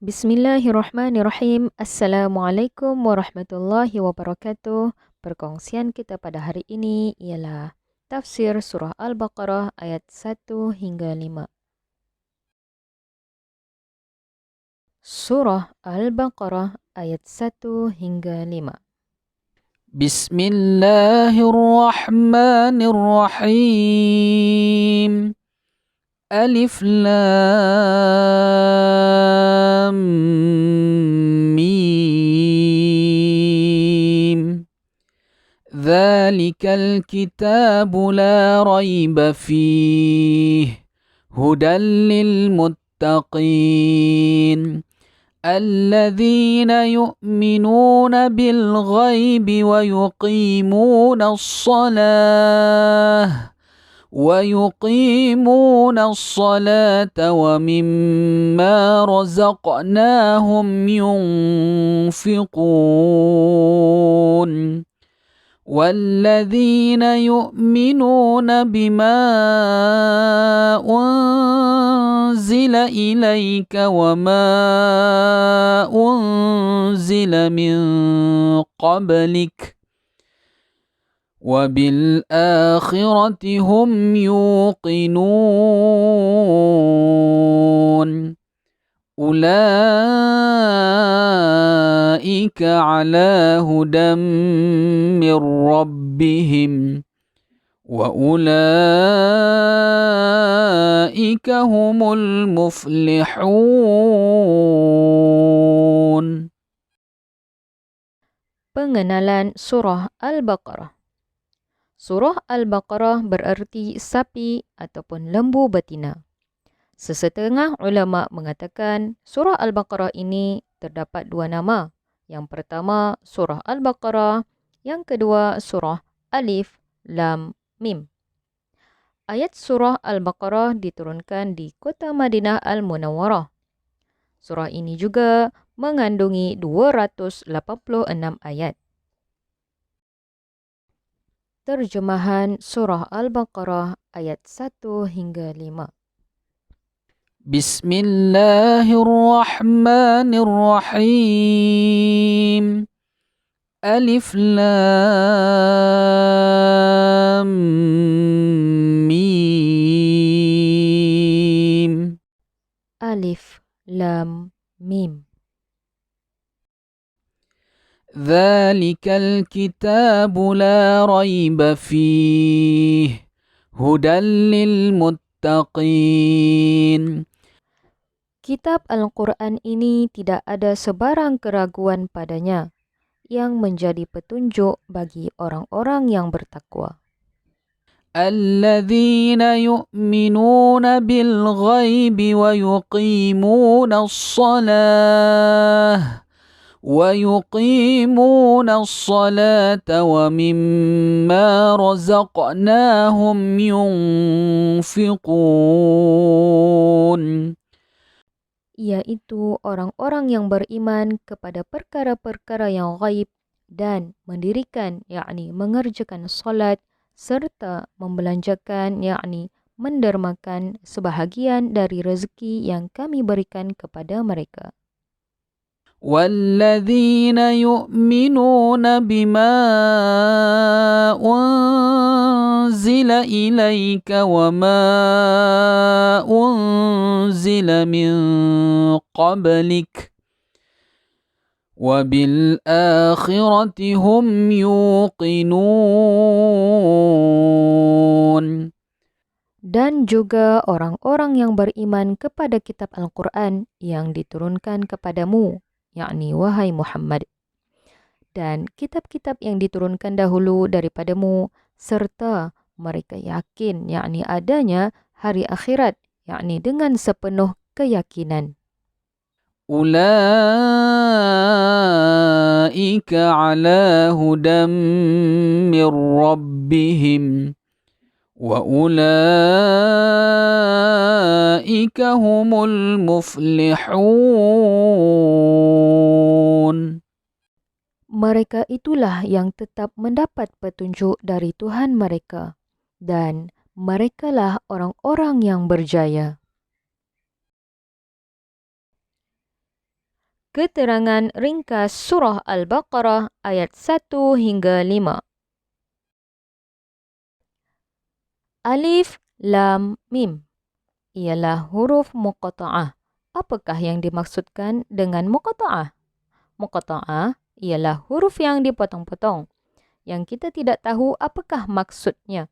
Bismillahirrahmanirrahim. Assalamualaikum warahmatullahi wabarakatuh. Perkongsian kita pada hari ini ialah tafsir surah Al-Baqarah ayat 1 hingga 5. Surah Al-Baqarah ayat 1 hingga 5. Bismillahirrahmanirrahim. Alif Lam Mim. Dzalikal kitabu la raiba fihi hudan lil muttaqin. الذين يؤمنون بالغيب ويقيمون الصلاة ومما رزقناهم ينفقون والذين يؤمنون بما أنزل إليك وما أنزل من قبلك وبالآخرة هم يوقنون أولئك على هدى من ربهم وأولئك هم المفلحون. Pengenalan surah Al-Baqarah. Surah Al-Baqarah bererti sapi ataupun lembu betina. Sesetengah ulama mengatakan surah Al-Baqarah ini terdapat dua nama. Yang pertama surah Al-Baqarah, yang kedua surah Alif Lam Mim. Ayat surah Al-Baqarah diturunkan di kota Madinah Al-Munawwarah. Surah ini juga mengandungi 286 ayat. Terjemahan surah Al-Baqarah ayat 1 hingga 5. Bismillahirrahmanirrahim. Alif Lam Mim. Alif Lam Mim. Dzalikal kitabu la raiba fihi hudan lil muttaqin. Kitab Al-Quran ini tidak ada sebarang keraguan padanya, yang menjadi petunjuk bagi orang-orang yang bertakwa. الذين يؤمنون بالغيب ويقيمون الصلاة ومما رزقناهم ينفقون. Yaitu orang-orang yang beriman kepada perkara-perkara yang gaib dan mendirikan, yakni mengerjakan solat, serta membelanjakan, yakni mendermakan sebahagian dari rezeki yang kami berikan kepada mereka. والذين يؤمنون بما أنزل إليك وما أنزل من قبلك وبالآخرة هم يوقنون. Dan juga orang-orang yang beriman kepada kitab Al-Quran yang diturunkan kepadamu, yakni wahai Muhammad, dan kitab-kitab yang diturunkan dahulu daripadamu, serta mereka yakin, yakni adanya hari akhirat, yakni dengan sepenuh keyakinan. أولئك على هدى من ربهم وأولئك هم المفلحون. Mereka itulah yang tetap mendapat petunjuk dari Tuhan mereka, dan merekalah orang-orang yang berjaya. Keterangan ringkas Surah Al-Baqarah ayat 1 hingga 5. Alif, Lam, Mim ialah huruf muqata'ah. Apakah yang dimaksudkan dengan muqata'ah? Muqata'ah ialah huruf yang dipotong-potong, yang kita tidak tahu apakah maksudnya.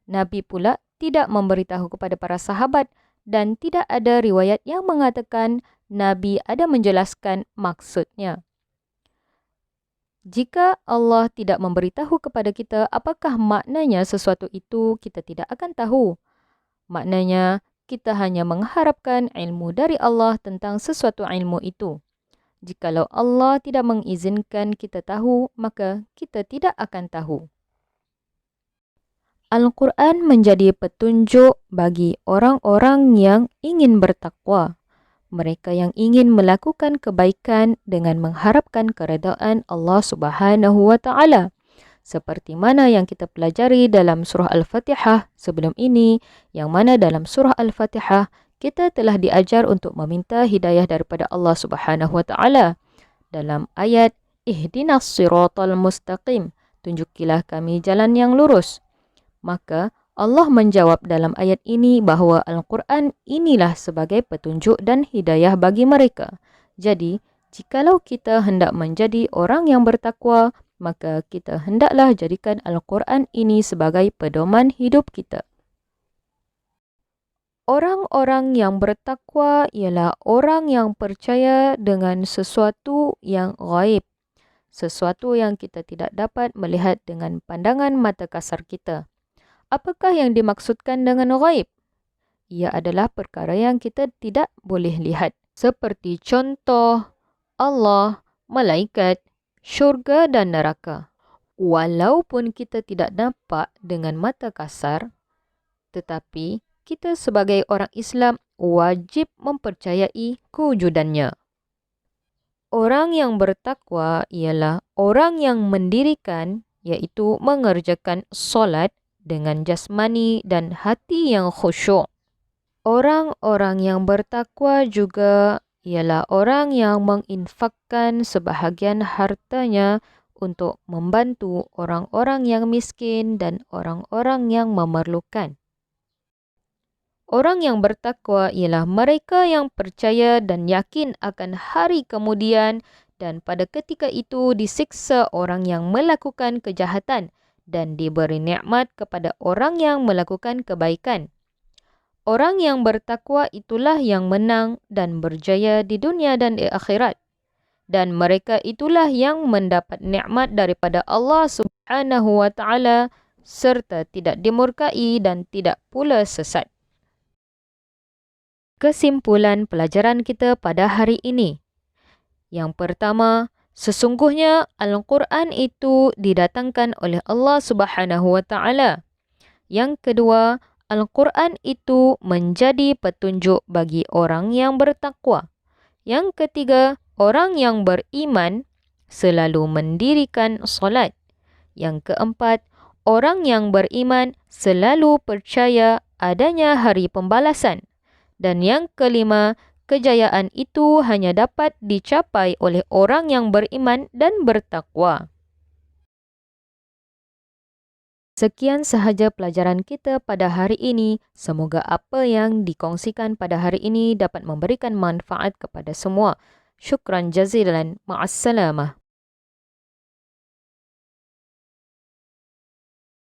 Nabi pula tidak memberitahu kepada para sahabat dan tidak ada riwayat yang mengatakan Nabi ada menjelaskan maksudnya. Jika Allah tidak memberitahu kepada kita apakah maknanya sesuatu itu, kita tidak akan tahu. Maknanya, kita hanya mengharapkan ilmu dari Allah tentang sesuatu ilmu itu. Jikalau Allah tidak mengizinkan kita tahu, maka kita tidak akan tahu. Al-Quran menjadi petunjuk bagi orang-orang yang ingin bertakwa. Mereka yang ingin melakukan kebaikan dengan mengharapkan keredaan Allah Subhanahu wa Ta'ala. Seperti mana yang kita pelajari dalam surah Al-Fatihah sebelum ini, yang mana dalam surah Al-Fatihah kita telah diajar untuk meminta hidayah daripada Allah Subhanahu wa Ta'ala. Dalam ayat Ihdinas siratal mustaqim, tunjukilah kami jalan yang lurus. Maka Allah menjawab dalam ayat ini bahawa Al-Quran inilah sebagai petunjuk dan hidayah bagi mereka. Jadi, jikalau kita hendak menjadi orang yang bertakwa, maka kita hendaklah jadikan Al-Quran ini sebagai pedoman hidup kita. Orang-orang yang bertakwa ialah orang yang percaya dengan sesuatu yang ghaib, sesuatu yang kita tidak dapat melihat dengan pandangan mata kasar kita. Apakah yang dimaksudkan dengan ghaib? Ia adalah perkara yang kita tidak boleh lihat, seperti contoh Allah, malaikat, syurga dan neraka. Walaupun kita tidak nampak dengan mata kasar, tetapi kita sebagai orang Islam wajib mempercayai kewujudannya. Orang yang bertakwa ialah orang yang mendirikan, iaitu mengerjakan solat dengan jasmani dan hati yang khusyuk. Orang-orang yang bertakwa juga ialah orang yang menginfakkan sebahagian hartanya untuk membantu orang-orang yang miskin dan orang-orang yang memerlukan. Orang yang bertakwa ialah mereka yang percaya dan yakin akan hari kemudian dan pada ketika itu disiksa orang yang melakukan kejahatan dan diberi nikmat kepada orang yang melakukan kebaikan. Orang yang bertakwa itulah yang menang dan berjaya di dunia dan di akhirat. Dan mereka itulah yang mendapat nikmat daripada Allah Subhanahu wa Ta'ala serta tidak dimurkai dan tidak pula sesat. Kesimpulan pelajaran kita pada hari ini. Yang pertama, sesungguhnya Al-Quran itu didatangkan oleh Allah Subhanahu wa Ta'ala. Yang kedua, Al-Quran itu menjadi petunjuk bagi orang yang bertakwa. Yang ketiga, orang yang beriman selalu mendirikan solat. Yang keempat, orang yang beriman selalu percaya adanya hari pembalasan. Dan yang kelima, kejayaan itu hanya dapat dicapai oleh orang yang beriman dan bertakwa. Sekian sahaja pelajaran kita pada hari ini. Semoga apa yang dikongsikan pada hari ini dapat memberikan manfaat kepada semua. Syukran jazilan. Ma'assalamah.